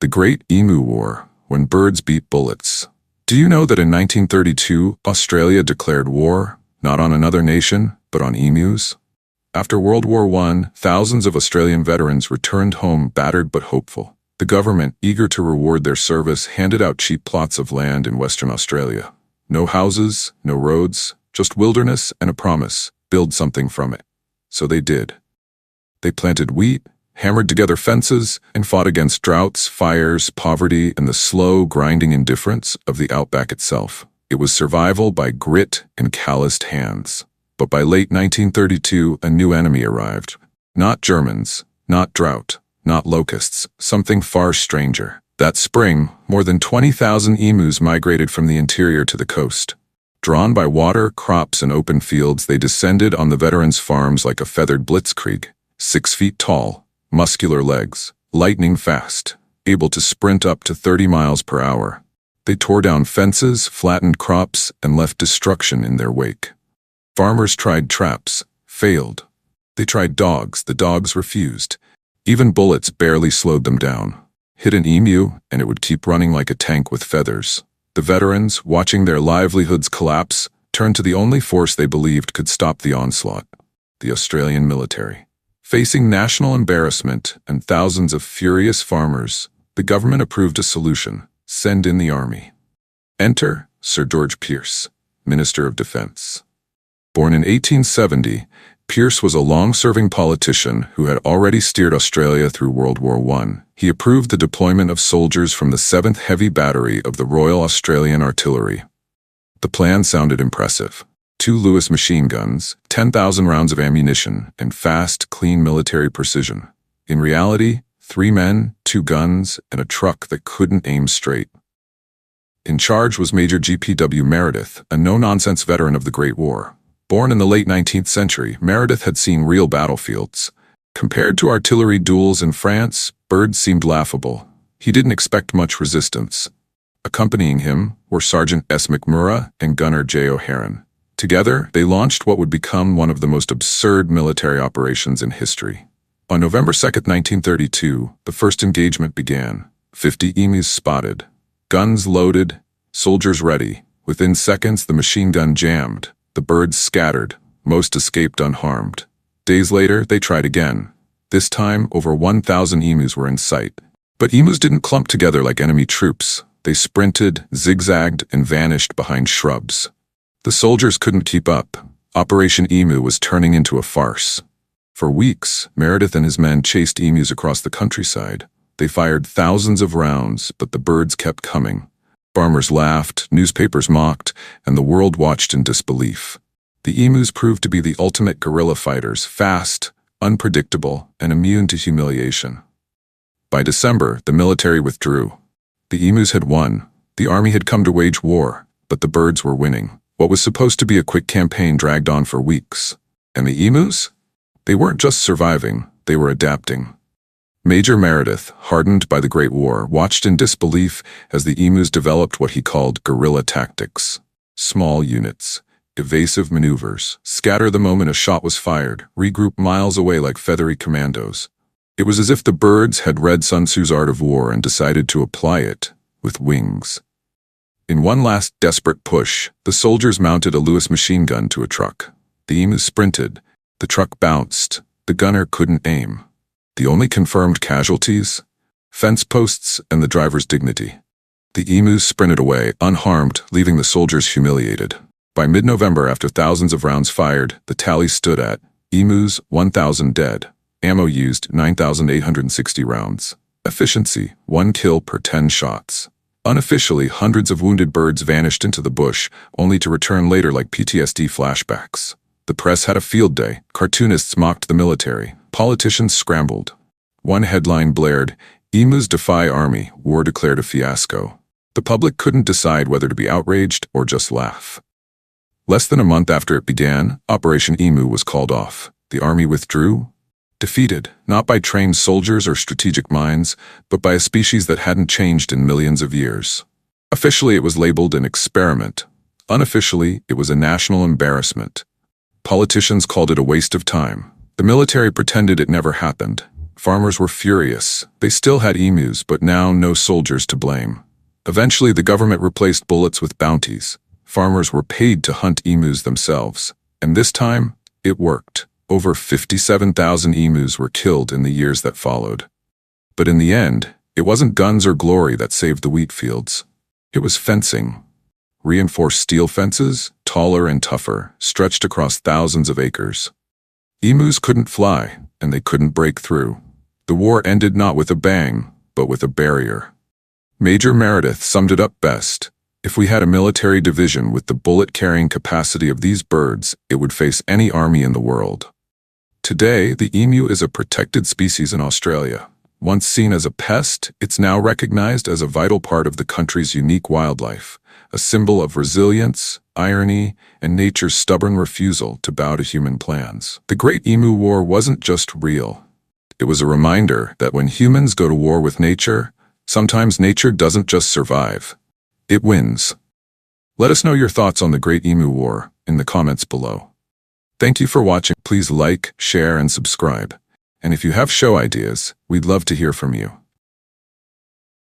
The Great Emu War, when birds beat bullets. Do you know that in 1932, Australia declared war, not on another nation, but on emus? After World War I, thousands of Australian veterans returned home battered but hopeful. The government, eager to reward their service, handed out cheap plots of land in Western Australia. No houses, no roads, just wilderness and a promise: build something from it. So they did. They planted wheat, hammered together fences, and fought against droughts, fires, poverty, and the slow, grinding indifference of the outback itself. It was survival by grit and calloused hands. But by late 1932, a new enemy arrived. Not Germans, not drought, not locusts, something far stranger. That spring, more than 20,000 emus migrated from the interior to the coast. Drawn by water, crops, and open fields, they descended on the veterans' farms like a feathered blitzkrieg, 6 feet tall, muscular legs, lightning fast, able to sprint up to 30 miles per hour. They tore down fences, flattened crops, and left destruction in their wake. Farmers tried traps, failed. They tried dogs, the dogs refused. Even bullets barely slowed them down. Hit an emu, and it would keep running like a tank with feathers. The veterans, watching their livelihoods collapse, turned to the only force they believed could stop the onslaught: the Australian military. Facing national embarrassment and thousands of furious farmers, the government approved a solution: send in the army. Enter Sir George Pearce, Minister of Defense. Born in 1870, Pearce was a long-serving politician who had already steered Australia through World War I. He approved the deployment of soldiers from the 7th Heavy Battery of the Royal Australian Artillery. The plan sounded impressive: 2 Lewis machine guns, 10,000 rounds of ammunition, and fast, clean military precision. In reality, 3 men, 2 guns, and a truck that couldn't aim straight. In charge was Major G.P.W. Meredith, a no-nonsense veteran of the Great War. Born in the late 19th century, Meredith had seen real battlefields. Compared to artillery duels in France, birds seemed laughable. He didn't expect much resistance. Accompanying him were Sergeant S. McMurrah and Gunner J. O'Haran. Together, they launched what would become one of the most absurd military operations in history. On November 2, 1932, the first engagement began. 50 emus spotted. Guns loaded, soldiers ready. Within seconds, the machine gun jammed. The birds scattered. Most escaped unharmed. Days later, they tried again. This time, over 1,000 emus were in sight. But emus didn't clump together like enemy troops. They sprinted, zigzagged, and vanished behind shrubs. The soldiers couldn't keep up. Operation Emu was turning into a farce. For weeks, Meredith and his men chased emus across the countryside. They fired thousands of rounds, but the birds kept coming. Farmers laughed, newspapers mocked, and the world watched in disbelief. The emus proved to be the ultimate guerrilla fighters: fast, unpredictable, and immune to humiliation. By December, the military withdrew. The emus had won. The army had come to wage war, but the birds were winning. What was supposed to be a quick campaign dragged on for weeks. And the emus? They weren't just surviving, they were adapting. Major Meredith, hardened by the Great War, watched in disbelief as the emus developed what he called guerrilla tactics. Small units, evasive maneuvers, scatter the moment a shot was fired, regroup miles away like feathery commandos. It was as if the birds had read Sun Tzu's Art of War and decided to apply it with wings. In one last desperate push, the soldiers mounted a Lewis machine gun to a truck. The emus sprinted. The truck bounced. The gunner couldn't aim. The only confirmed casualties? Fence posts and the driver's dignity. The emus sprinted away, unharmed, leaving the soldiers humiliated. By mid-November, after thousands of rounds fired, the tally stood at emus, 1,000 dead. Ammo used, 9,860 rounds. Efficiency, 1 kill per 10 shots. Unofficially, hundreds of wounded birds vanished into the bush, only to return later like PTSD flashbacks. The press had a field day. Cartoonists mocked the military. Politicians scrambled. One headline blared, "Emus defy army, war declared a fiasco." The public couldn't decide whether to be outraged or just laugh. Less than a month after it began, Operation Emu was called off. The army withdrew, defeated, not by trained soldiers or strategic minds, but by a species that hadn't changed in millions of years. Officially, it was labeled an experiment. Unofficially, it was a national embarrassment. Politicians called it a waste of time. The military pretended it never happened. Farmers were furious. They still had emus, but now no soldiers to blame. Eventually, the government replaced bullets with bounties. Farmers were paid to hunt emus themselves. And this time, it worked. Over 57,000 emus were killed in the years that followed. But in the end, it wasn't guns or glory that saved the wheat fields. It was fencing. Reinforced steel fences, taller and tougher, stretched across thousands of acres. Emus couldn't fly, and they couldn't break through. The war ended not with a bang, but with a barrier. Major Meredith summed it up best. If we had a military division with the bullet-carrying capacity of these birds, it would face any army in the world. Today, the emu is a protected species in Australia. Once seen as a pest, it's now recognized as a vital part of the country's unique wildlife, a symbol of resilience, irony, and nature's stubborn refusal to bow to human plans. The Great Emu War wasn't just real. It was a reminder that when humans go to war with nature, sometimes nature doesn't just survive. It wins. Let us know your thoughts on the Great Emu War in the comments below. Thank you for watching. Please like, share, and subscribe. And if you have show ideas, we'd love to hear from you.